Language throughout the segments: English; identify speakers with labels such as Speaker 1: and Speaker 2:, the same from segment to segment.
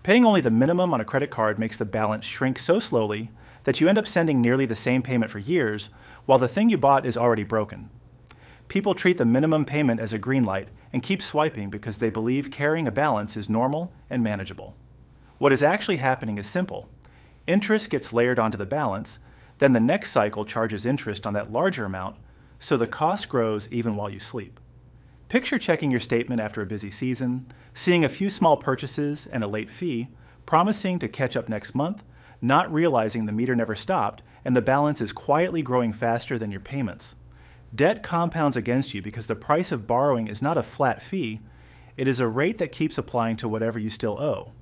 Speaker 1: Paying only the minimum on a credit card makes the balance shrink so slowly that you end up sending nearly the same payment for years, while the thing you bought is already broken. People treat the minimum payment as a green light and keep swiping because they believe carrying a balance is normal and manageable. What is actually happening is simple. Interest gets layered onto the balance, then the next cycle charges interest on that larger amount, so the cost grows even while you sleep. Picture checking your statement after a busy season, seeing a few small purchases and a late fee, promising to catch up next month, not realizing the meter never stopped and the balance is quietly growing faster than your payments. Debt compounds against you because the price of borrowing is not a flat fee, it is a rate that keeps applying to whatever you still owe.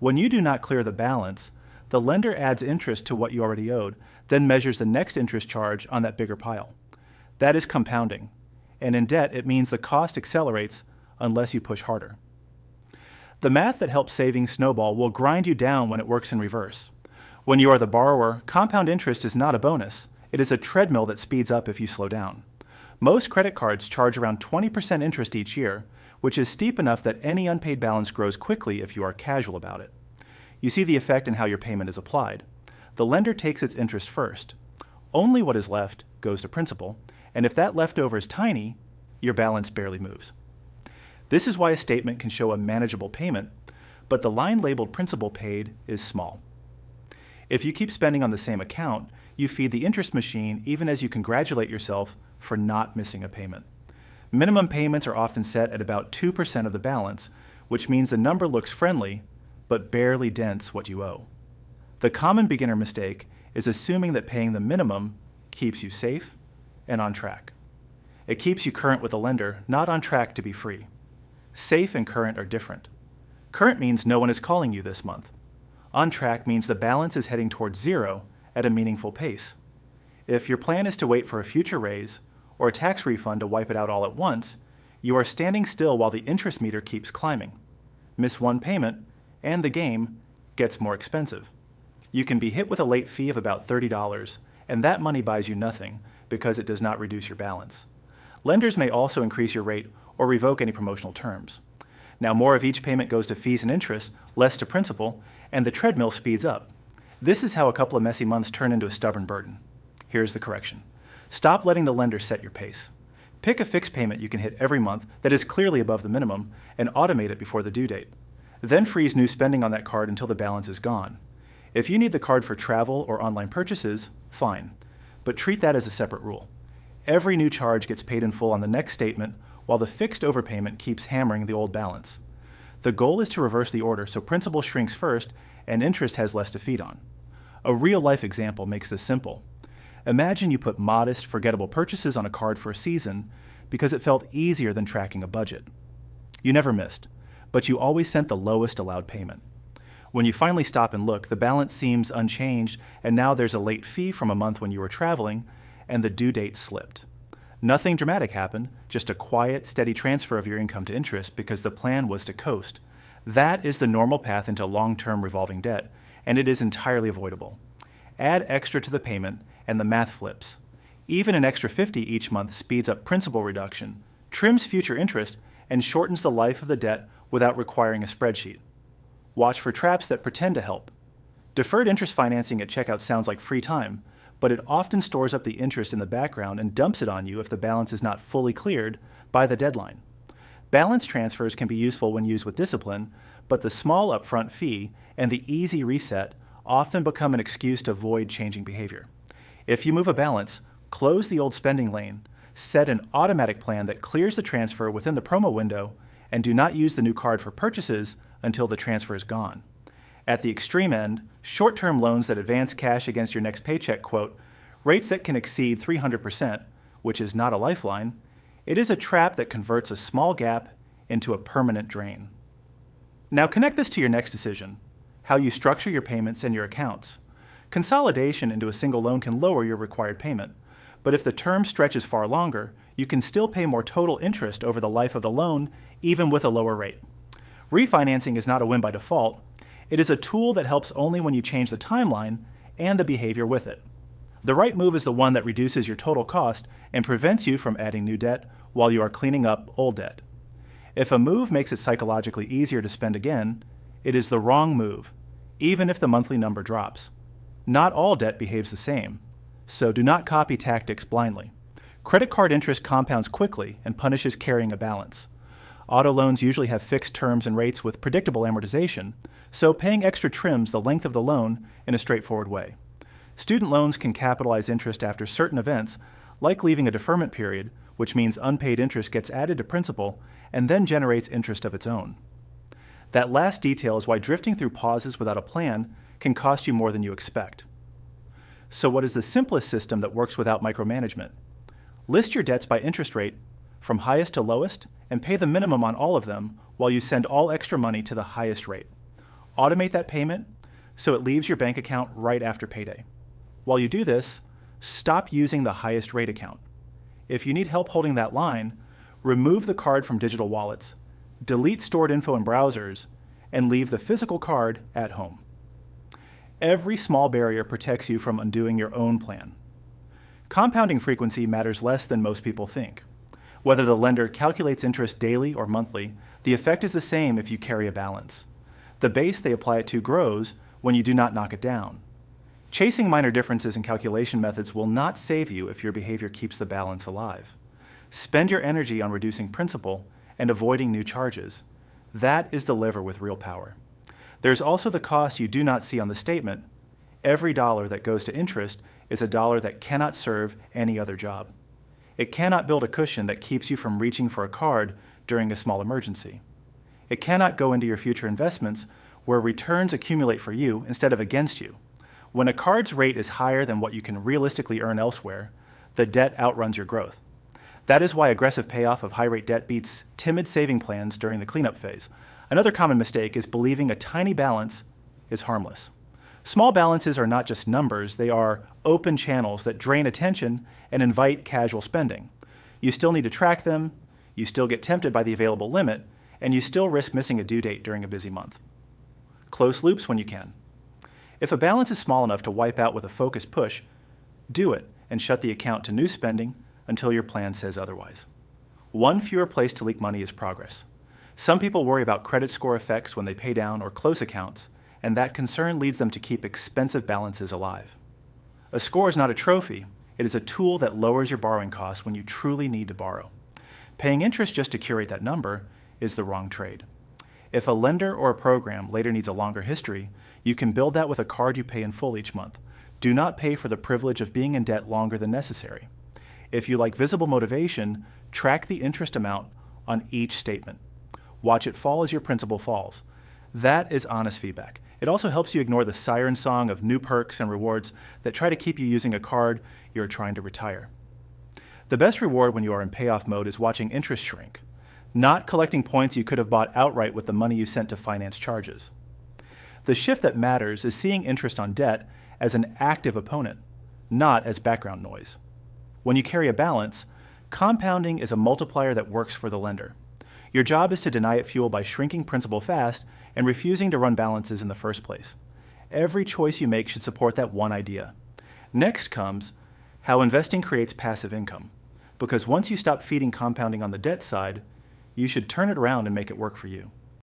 Speaker 1: When you do not clear the balance, the lender adds interest to what you already owed, then measures the next interest charge on that bigger pile. That is compounding. And in debt, it means the cost accelerates unless you push harder. The math that helps savings snowball will grind you down when it works in reverse. When you are the borrower, compound interest is not a bonus. It is a treadmill that speeds up if you slow down. Most credit cards charge around 20% interest each year, which is steep enough that any unpaid balance grows quickly if you are casual about it. You see the effect in how your payment is applied. The lender takes its interest first. Only what is left goes to principal, and if that leftover is tiny, your balance barely moves. This is why a statement can show a manageable payment, but the line labeled principal paid is small. If you keep spending on the same account, you feed the interest machine even as you congratulate yourself for not missing a payment. Minimum payments are often set at about 2% of the balance, which means the number looks friendly, but barely dents what you owe. The common beginner mistake is assuming that paying the minimum keeps you safe and on track. It keeps you current with a lender, not on track to be free. Safe and current are different. Current means no one is calling you this month. On track means the balance is heading towards zero at a meaningful pace. If your plan is to wait for a future raise or a tax refund to wipe it out all at once, you are standing still while the interest meter keeps climbing. Miss one payment, and the game gets more expensive. You can be hit with a late fee of about $30, and that money buys you nothing because it does not reduce your balance. Lenders may also increase your rate or revoke any promotional terms. Now more of each payment goes to fees and interest, less to principal, and the treadmill speeds up. This is how a couple of messy months turn into a stubborn burden. Here's the correction. Stop letting the lender set your pace. Pick a fixed payment you can hit every month that is clearly above the minimum and automate it before the due date. Then freeze new spending on that card until the balance is gone. If you need the card for travel or online purchases, fine, but treat that as a separate rule. Every new charge gets paid in full on the next statement while the fixed overpayment keeps hammering the old balance. The goal is to reverse the order so principal shrinks first and interest has less to feed on. A real-life example makes this simple. Imagine you put modest, forgettable purchases on a card for a season because it felt easier than tracking a budget. You never missed, but you always sent the lowest allowed payment. When you finally stop and look, the balance seems unchanged, and now there's a late fee from a month when you were traveling, and the due date slipped. Nothing dramatic happened, just a quiet, steady transfer of your income to interest because the plan was to coast. That is the normal path into long-term revolving debt, and it is entirely avoidable. Add extra to the payment, and the math flips. Even an extra $50 each month speeds up principal reduction, trims future interest, and shortens the life of the debt without requiring a spreadsheet. Watch for traps that pretend to help. Deferred interest financing at checkout sounds like free time, but it often stores up the interest in the background and dumps it on you if the balance is not fully cleared by the deadline. Balance transfers can be useful when used with discipline, but the small upfront fee and the easy reset often become an excuse to avoid changing behavior. If you move a balance, close the old spending lane, set an automatic plan that clears the transfer within the promo window, and do not use the new card for purchases until the transfer is gone. At the extreme end, short-term loans that advance cash against your next paycheck quote, rates that can exceed 300%, which is not a lifeline, it is a trap that converts a small gap into a permanent drain. Now connect this to your next decision, how you structure your payments and your accounts. Consolidation into a single loan can lower your required payment, but if the term stretches far longer, you can still pay more total interest over the life of the loan, even with a lower rate. Refinancing is not a win by default. It is a tool that helps only when you change the timeline and the behavior with it. The right move is the one that reduces your total cost and prevents you from adding new debt while you are cleaning up old debt. If a move makes it psychologically easier to spend again, It is the wrong move, even if the monthly number drops. Not all debt behaves the same, so do not copy tactics blindly. Credit card interest compounds quickly and punishes carrying a balance. Auto loans usually have fixed terms and rates with predictable amortization, so paying extra trims the length of the loan in a straightforward way. Student loans can capitalize interest after certain events, like leaving a deferment period, which means unpaid interest gets added to principal and then generates interest of its own. That last detail is why drifting through pauses without a plan can cost you more than you expect. So what is the simplest system that works without micromanagement? List your debts by interest rate from highest to lowest and pay the minimum on all of them while you send all extra money to the highest rate. Automate that payment so it leaves your bank account right after payday. While you do this, stop using the highest rate account. If you need help holding that line, remove the card from digital wallets, delete stored info in browsers, and leave the physical card at home. Every small barrier protects you from undoing your own plan. Compounding frequency matters less than most people think. Whether the lender calculates interest daily or monthly, the effect is the same if you carry a balance. The base they apply it to grows when you do not knock it down. Chasing minor differences in calculation methods will not save you if your behavior keeps the balance alive. Spend your energy on reducing principal and avoiding new charges. That is the lever with real power. There's also the cost you do not see on the statement. Every dollar that goes to interest is a dollar that cannot serve any other job. It cannot build a cushion that keeps you from reaching for a card during a small emergency. It cannot go into your future investments where returns accumulate for you instead of against you. When a card's rate is higher than what you can realistically earn elsewhere, the debt outruns your growth. That is why aggressive payoff of high-rate debt beats timid saving plans during the cleanup phase. Another common mistake is believing a tiny balance is harmless. Small balances are not just numbers, they are open channels that drain attention and invite casual spending. You still need to track them, you still get tempted by the available limit, and you still risk missing a due date during a busy month. Close loops when you can. If a balance is small enough to wipe out with a focused push, do it and shut the account to new spending until your plan says otherwise. One fewer place to leak money is progress. Some people worry about credit score effects when they pay down or close accounts, and that concern leads them to keep expensive balances alive. A score is not a trophy, it is a tool that lowers your borrowing costs when you truly need to borrow. Paying interest just to curate that number is the wrong trade. If a lender or a program later needs a longer history, you can build that with a card you pay in full each month. Do not pay for the privilege of being in debt longer than necessary. If you like visible motivation, track the interest amount on each statement. Watch it fall as your principal falls. That is honest feedback. It also helps you ignore the siren song of new perks and rewards that try to keep you using a card you're trying to retire. The best reward when you are in payoff mode is watching interest shrink, not collecting points you could have bought outright with the money you sent to finance charges. The shift that matters is seeing interest on debt as an active opponent, not as background noise. When you carry a balance, compounding is a multiplier that works for the lender. Your job is to deny it fuel by shrinking principal fast and refusing to run balances in the first place. Every choice you make should support that one idea. Next comes how investing creates passive income. Because once you stop feeding compounding on the debt side, you should turn it around and make it work for you.